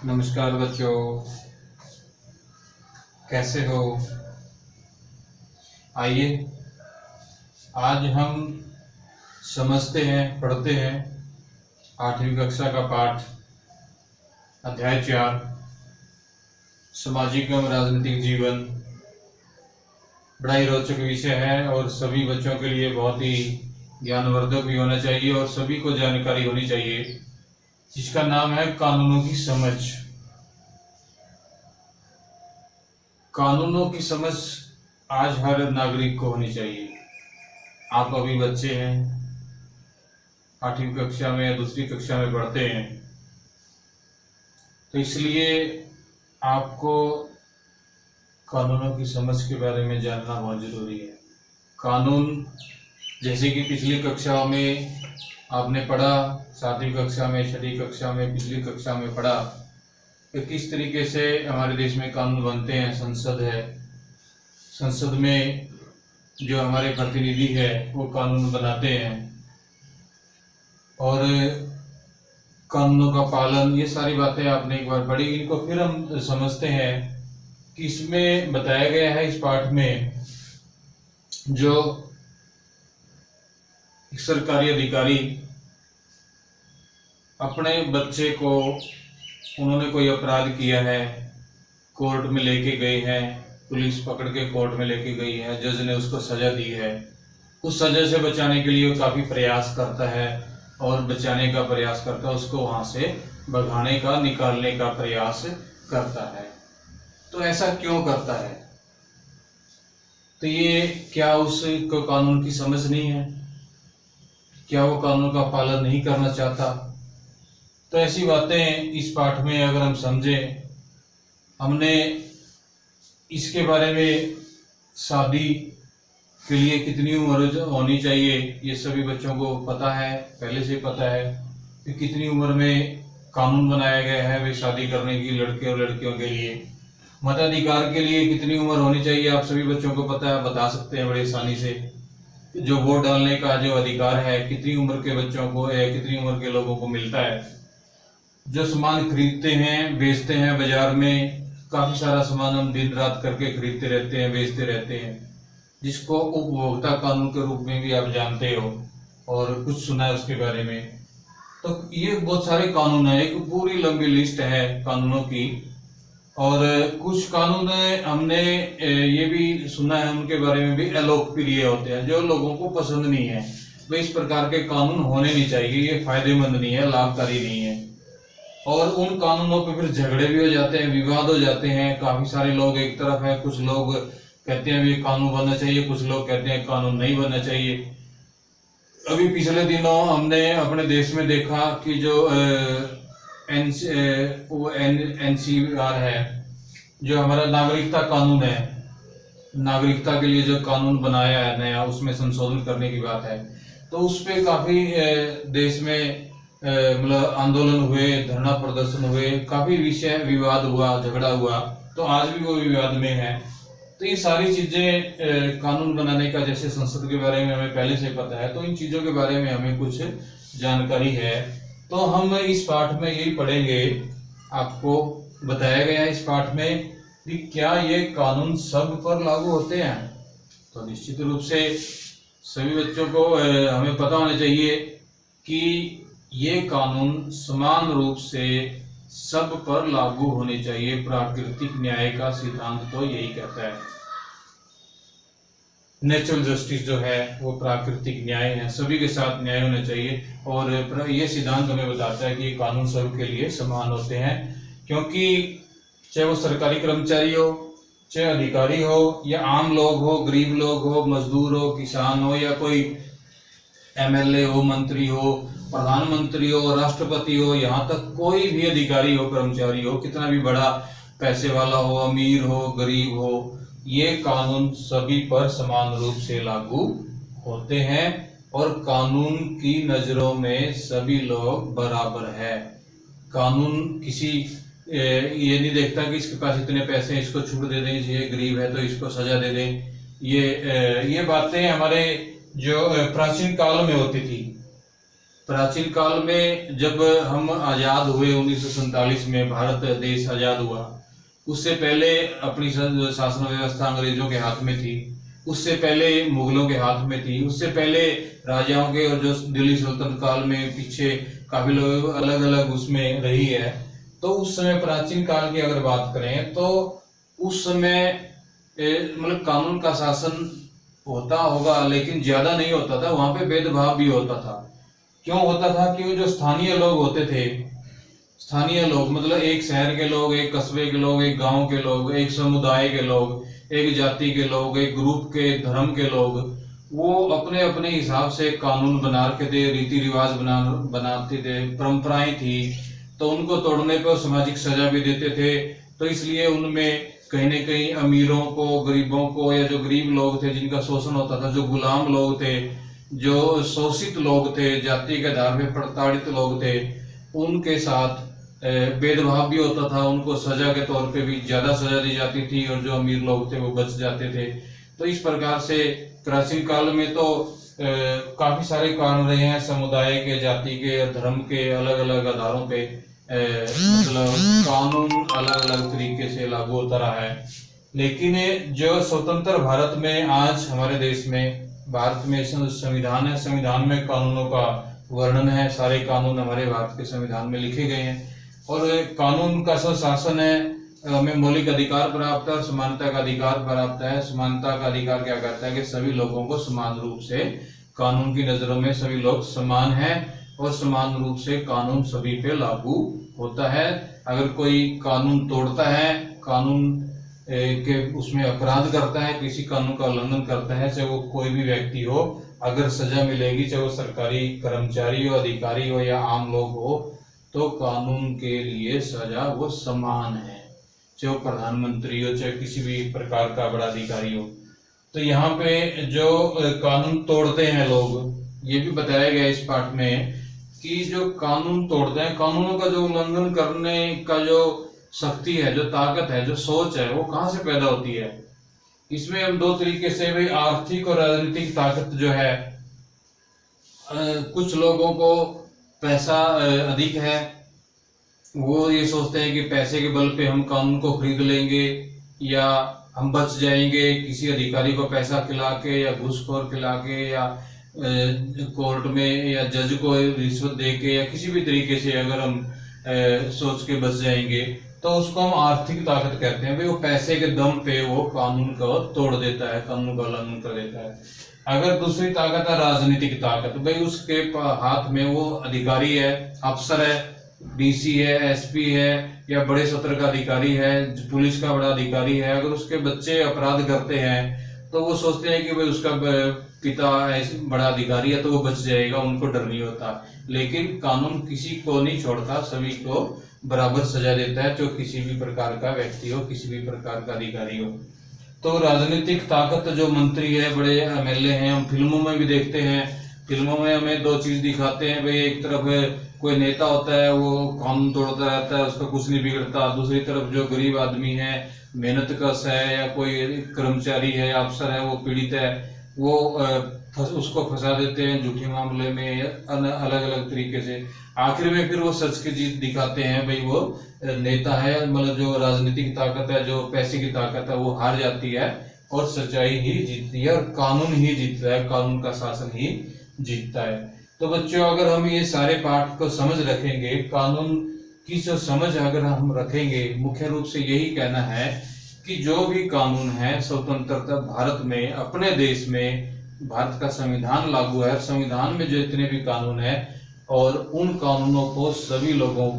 नमस्कार बच्चों, कैसे हो? आइए आज हम समझते हैं, पढ़ते हैं 8वीं कक्षा का पाठ अध्याय 4 सामाजिक एवं राजनीतिक जीवन। बड़ा ही रोचक विषय है और सभी बच्चों के लिए बहुत ही ज्ञानवर्धक भी होना चाहिए और सभी को जानकारी होनी चाहिए, जिसका नाम है कानूनों की समझ। कानूनों की समझ आज हर नागरिक को होनी चाहिए। आप अभी बच्चे हैं, 8वीं कक्षा में या दूसरी कक्षा में पढ़ते हैं, तो इसलिए आपको कानूनों की समझ के बारे में जानना बहुत जरूरी है। कानून, जैसे कि पिछली कक्षाओं में आपने पढ़ा, 7वीं कक्षा में, 6ठी कक्षा में, पिछली कक्षा में पढ़ा कि किस तरीके से हमारे देश में कानून बनते हैं। संसद है, संसद में जो हमारे प्रतिनिधि है वो कानून बनाते हैं और कानूनों का पालन, ये सारी बातें आपने एक बार पढ़ी। इनको फिर हम समझते हैं कि इसमें बताया गया है, इस पाठ में, जो एक सरकारी अधिकारी अपने बच्चे को, उन्होंने कोई अपराध किया है, कोर्ट में लेके गए हैं, पुलिस पकड़ के कोर्ट में लेके गई है, जज ने उसको सजा दी है। उस सजा से बचाने के लिए वो काफी प्रयास करता है और बचाने का प्रयास करता है, उसको वहां से भगाने का, निकालने का प्रयास करता है। तो ऐसा क्यों करता है? तो ये क्या उसको कानून की समझ नहीं है? क्या वो कानून का पालन नहीं करना चाहता? तो ऐसी बातें इस पाठ में अगर हम समझें, हमने इसके बारे में शादी के लिए कितनी उम्र होनी चाहिए ये सभी बच्चों को पता है, पहले से पता है कि कितनी उम्र में कानून बनाया गया है वे शादी करने की, लड़के और लड़कियों के लिए। मताधिकार के लिए कितनी उम्र होनी चाहिए आप सभी बच्चों को पता है, बता सकते हैं बड़े आसानी से। जो वोट डालने का जो अधिकार है, कितनी उम्र के बच्चों को, कितनी उम्र के लोगों को मिलता है। जो सामान खरीदते हैं, बेचते हैं बाजार में, काफी सारा सामान हम दिन रात करके खरीदते रहते हैं, बेचते रहते हैं, जिसको उपभोक्ता कानून के रूप में भी आप जानते हो और कुछ सुना है उसके बारे में। तो ये बहुत सारे कानून है, एक पूरी लंबी लिस्ट है कानूनों की। और कुछ कानून हमने ये भी सुना है, उनके बारे में भी अलोकप्रिय होते हैं, जो लोगों को पसंद नहीं है। भाई इस प्रकार के कानून होने नहीं चाहिए, ये फायदेमंद नहीं है, लाभकारी नहीं है। और उन कानूनों पे फिर झगड़े भी हो जाते हैं, विवाद हो जाते हैं। काफी सारे लोग एक तरफ है, कुछ लोग कहते हैं ये कानून बनना चाहिए, कुछ लोग कहते हैं कानून नहीं बनना चाहिए। अभी पिछले दिनों हमने अपने देश में देखा कि जो NCR है, जो हमारा नागरिकता कानून है, नागरिकता के लिए जो कानून बनाया है नया, उसमें संशोधन करने की बात है। तो उस पे काफी देश में मतलब आंदोलन हुए, धरना प्रदर्शन हुए, काफी विषय विवाद हुआ, झगड़ा हुआ। तो आज भी वो विवाद में है। तो ये सारी चीजें कानून बनाने का, जैसे संसद के बारे में हमें पहले से पता है, तो इन चीजों के बारे में हमें कुछ जानकारी है। तो हम इस पाठ में यही पढ़ेंगे, आपको बताया गया है इस पाठ में कि क्या ये कानून सब पर लागू होते हैं। तो निश्चित रूप से सभी बच्चों को हमें पता होना चाहिए कि ये कानून समान रूप से सब पर लागू होने चाहिए। प्राकृतिक न्याय का सिद्धांत तो यही कहता है। नेचुरल जस्टिस जो है वो प्राकृतिक न्याय है, सभी के साथ न्याय होना चाहिए। और ये सिद्धांत हमें बताता है कि ये कानून सबके लिए समान होते हैं, क्योंकि चाहे वो सरकारी कर्मचारी हो, चाहे अधिकारी हो, या आम लोग हो, गरीब लोग हो, मजदूर हो, किसान हो, या कोई MLA हो, मंत्री हो, प्रधानमंत्री हो, राष्ट्रपति हो, यहाँ तक कोई भी अधिकारी हो, कर्मचारी हो, कितना भी बड़ा पैसे वाला हो, अमीर हो, गरीब हो, ये कानून सभी पर समान रूप से लागू होते हैं। और कानून की नजरों में सभी लोग बराबर है। कानून किसी ये नहीं देखता कि इसके पास इतने पैसे हैं, इसको छूट दे दें, ये गरीब है तो इसको सजा दे दें। ये बातें हमारे जो प्राचीन काल में होती थी। प्राचीन काल में जब हम आज़ाद हुए 1947 में, भारत देश आज़ाद हुआ, उससे पहले अपनी शासन व्यवस्था अंग्रेजों के हाथ में थी, उससे पहले मुगलों के हाथ में थी, उससे पहले राजाओं के, और जो दिल्ली सल्तनत काल में पीछे काफी लोग अलग अलग उसमें रही है। तो उस समय प्राचीन काल की अगर बात करें तो उस समय मतलब कानून का शासन होता होगा, लेकिन ज्यादा नहीं होता था। वहां पे भेदभाव भी होता था। क्यों होता था? कि जो स्थानीय लोग होते थे, स्थानीय लोग मतलब एक शहर के लोग, एक कस्बे के लोग, एक गांव के लोग, एक समुदाय के लोग, एक जाति के लोग, एक ग्रुप के, धर्म के लोग, वो अपने अपने हिसाब से कानून बना के थे, रीति रिवाज बनाते थे, परंपराएं थी, तो उनको तोड़ने पर सामाजिक सजा भी देते थे। तो इसलिए उनमें कहीं न कहीं अमीरों को, गरीबों को, या जो गरीब लोग थे जिनका शोषण होता था, जो गुलाम लोग थे, जो शोषित लोग थे, जाति के आधार पर प्रताड़ित लोग थे, उनके साथ भेदभाव भी होता था। उनको सजा के तौर पे भी ज्यादा सजा दी जाती थी, और जो अमीर लोग थे वो बच जाते थे। तो इस प्रकार से प्राचीन काल में तो काफी सारे कानून रहे हैं, समुदाय के, जाति के, धर्म के, अलग अलग आधारों पे मतलब कानून अलग अलग तरीके से लागू होता रहा है। लेकिन जो स्वतंत्र भारत में आज हमारे देश में, भारत में संविधान है, संविधान में कानूनों का वर्णन है, सारे कानून हमारे भारत के संविधान में लिखे गए हैं। और कानून का शासन है, हमें मौलिक अधिकार प्राप्त है, समानता का अधिकार प्राप्त है। समानता का अधिकार क्या कहता है? कि सभी लोगों को समान रूप से, कानून की नजरों में सभी लोग समान हैं, और समान रूप से कानून सभी पे लागू होता है। अगर कोई कानून तोड़ता है, कानून के उसमें अपराध करता है, किसी कानून का उल्लंघन करता है, चाहे वो कोई भी व्यक्ति हो, अगर सजा मिलेगी, चाहे वो सरकारी कर्मचारी हो, अधिकारी हो, या आम लोग हो, तो कानून के लिए सजा वो समान है, चाहे वो प्रधानमंत्री हो, चाहे किसी भी प्रकार का बड़ा अधिकारी हो। तो यहाँ पे जो कानून तोड़ते हैं लोग, ये भी बताया गया इस पाठ में कि जो कानून तोड़ते हैं, कानूनों का जो उल्लंघन करने का जो शक्ति है, जो ताकत है, जो सोच है, वो कहाँ से पैदा होती है? इसमें हम दो तरीके से, भाई आर्थिक और राजनीतिक ताकत जो है, कुछ लोगों को पैसा अधिक है, वो ये सोचते हैं कि पैसे के बल पे हम कानून को खरीद लेंगे, या हम बच जाएंगे किसी अधिकारी को पैसा खिला के, या घूसखोर खिला के, या कोर्ट में या जज को रिश्वत दे के, या किसी भी तरीके से अगर हम सोच के बच जाएंगे, तो उसको हम आर्थिक ताकत कहते हैं। भाई वो पैसे के दम पे वो कानून को तोड़ देता है, कानून का उल्लंघन कर देता है। अगर दूसरी ताकत है राजनीतिक ताकत, भाई उसके हाथ में वो अधिकारी है, अफसर है, डीसी है, एसपी है, या बड़े सत्र का अधिकारी है, पुलिस का बड़ा अधिकारी है। अगर उसके बच्चे अपराध करते हैं तो वो सोचते हैं कि भाई उसका पिता बड़ा अधिकारी है तो वो बच जाएगा, उनको डर नहीं होता। लेकिन कानून किसी को नहीं छोड़ता, सभी को बराबर सजा देता है, जो किसी भी प्रकार का व्यक्ति हो, किसी भी प्रकार का अधिकारी हो। तो राजनीतिक ताकत जो मंत्री है, बड़े एमएलए हैं, हम फिल्मों में भी देखते हैं। फिल्मों में हमें दो चीज दिखाते हैं, भाई एक तरफ कोई नेता होता है, वो कानून तोड़ता रहता है, उसका कुछ नहीं बिगड़ता। दूसरी तरफ जो गरीब आदमी है, मेहनत कश है, या कोई कर्मचारी है, अफसर है, वो पीड़ित है, वो उसको फंसा देते हैं झूठे मामले में, अलग अलग तरीके से। आखिर में फिर वो सच की जीत दिखाते हैं, भाई वो नेता है, मतलब जो राजनीतिक ताकत है, जो पैसे की ताकत है, वो हार जाती है और सच्चाई ही जीतती है, और कानून ही जीतता है, कानून का शासन ही जीतता है। तो बच्चों, अगर हम ये सारे पाठ को समझ रखेंगे, कानून की जो समझ अगर हम रखेंगे, मुख्य रूप से यही कहना है कि जो भी कानून है स्वतंत्रता भारत में, अपने देश में भारत का संविधान लागू है, संविधान में जो इतने भी कानून है, और उन कानूनों को सभी लोगों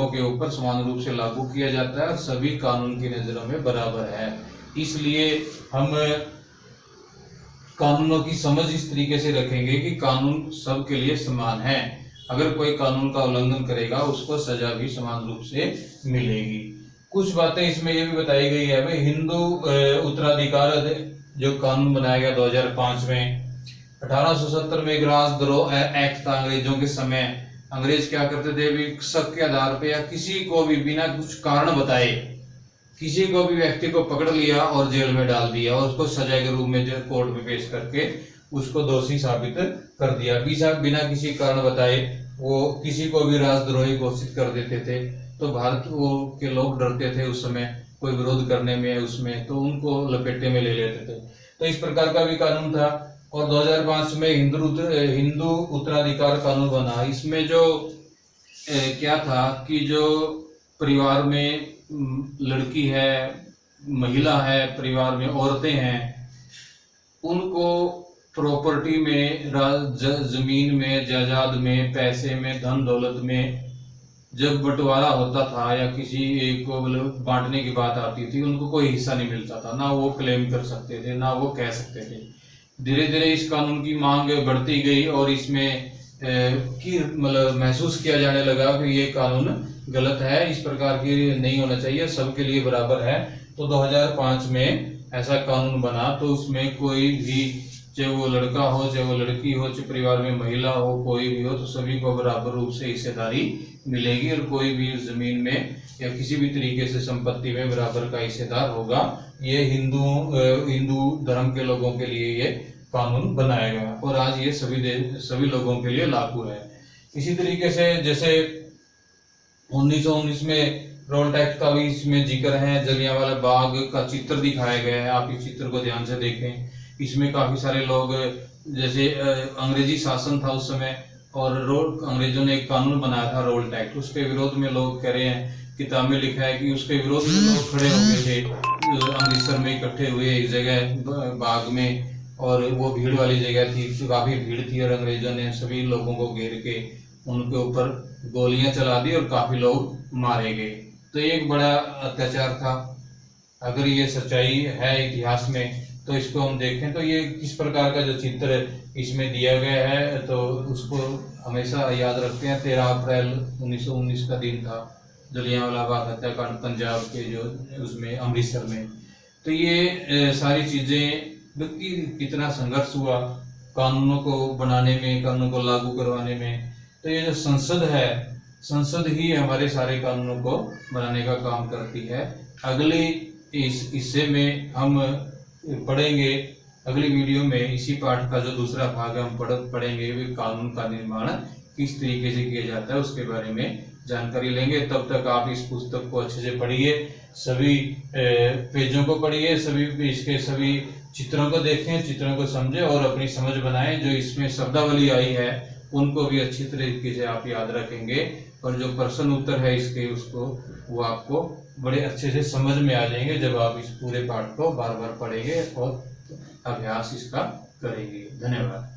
के ऊपर समान रूप से लागू किया जाता है, और सभी कानून की नजरों में बराबर है। इसलिए हम कानूनों की समझ इस तरीके से रखेंगे कि कानून सबके लिए समान है। अगर कोई कानून का उल्लंघन करेगा, उसको सजा भी समान रूप से मिलेगी। कुछ बातें इसमें ये भी बताई गई है, भाई हिंदू उत्तराधिकार जो कानून बनाया गया 2005 में, 1870 में एक राजद्रोह एक्ट था अंग्रेजों के समय। अंग्रेज क्या करते थे, भी शक के आधार पे या किसी को भी बिना कुछ कारण बताए किसी को भी व्यक्ति को पकड़ लिया और जेल में डाल दिया और उसको सजा के रूप में कोर्ट में पेश करके उसको दोषी साबित कर दिया, बिना किसी कारण बताए वो किसी को भी राजद्रोही घोषित कर देते थे। तो भारत वो के लोग डरते थे उस समय कोई विरोध करने में उसमें, तो उनको लपेटे में ले लेते थे। तो इस प्रकार का भी कानून था। और 2005 में हिंदू उत्तराधिकार कानून बना। इसमें जो क्या था कि जो परिवार में लड़की है, महिला है, परिवार में औरतें हैं, उनको प्रॉपर्टी में, जमीन में, जायदाद में, पैसे में, धन दौलत में जब बंटवारा होता था या किसी एक को बांटने की बात आती थी, उनको कोई हिस्सा नहीं मिलता था। ना वो क्लेम कर सकते थे, ना वो कह सकते थे। धीरे धीरे इस कानून की मांग बढ़ती गई और इसमें की मतलब महसूस किया जाने लगा कि ये कानून गलत है, इस प्रकार की नहीं होना चाहिए, सबके लिए बराबर है। तो 2005 में ऐसा कानून बना। तो उसमें कोई भी, चाहे वो लड़का हो, चाहे वो लड़की हो, चाहे परिवार में महिला हो, कोई भी हो, तो सभी को बराबर रूप से हिस्सेदारी मिलेगी और कोई भी जमीन में या किसी भी तरीके से संपत्ति में बराबर का हिस्सेदार होगा। ये हिंदू धर्म के लोगों के लिए ये कानून बनाया गया और आज ये सभी लोगों के लिए लागू है। इसी तरीके से जैसे 1919 में रोल टैक्स का भी इसमें जिक्र है। जलियांवाला बाग का चित्र दिखाया गया है, आप इस चित्र को ध्यान से देखें। इसमें काफी सारे लोग, जैसे अंग्रेजी शासन था उस समय और अंग्रेजों ने एक कानून बनाया था रोल टैक्स, उसके विरोध में लोग कह रहे हैं, किताब में लिखा है कि उसके विरोध में लोग खड़े हो गए थे, अमृतसर में इकट्ठे हुए एक जगह बाग में, और वो भीड़ वाली जगह थी, काफी भीड़ थी और अंग्रेजों ने सभी लोगों को घेर के उनके ऊपर गोलियां चला दी और काफी लोग मारे गए। तो ये एक बड़ा अत्याचार था। अगर ये सच्चाई है इतिहास में तो इसको हम देखें तो ये किस प्रकार का जो चित्र इसमें दिया गया है, तो उसको हमेशा याद रखते हैं। 13 अप्रैल 1919 का दिन था, जलियांवाला बाग हत्याकांड पंजाब के जो उसमें अमृतसर में। तो ये सारी चीजें कितना संघर्ष हुआ कानूनों को बनाने में, कानूनों को लागू करवाने में। तो ये जो संसद है, संसद ही हमारे सारे कानूनों को बनाने का काम करती है। अगले इस हिस्से में हम पढ़ेंगे, अगली वीडियो में इसी पाठ का जो दूसरा भाग है हम पढ़ेंगे, वे कानून का निर्माण किस तरीके से किया जाता है उसके बारे में जानकारी लेंगे। तब तक आप इस पुस्तक को अच्छे से पढ़िए, सभी पेजों को पढ़िए, इसके सभी चित्रों को देखें, चित्रों को समझें और अपनी समझ बनाएं। जो इसमें शब्दावली आई है उनको भी अच्छी तरीके से आप याद रखेंगे और जो प्रश्न उत्तर है इसके उसको वो आपको बड़े अच्छे से समझ में आ जाएंगे जब आप इस पूरे पाठ को बार बार पढ़ेंगे और अभ्यास इसका करेंगे। धन्यवाद।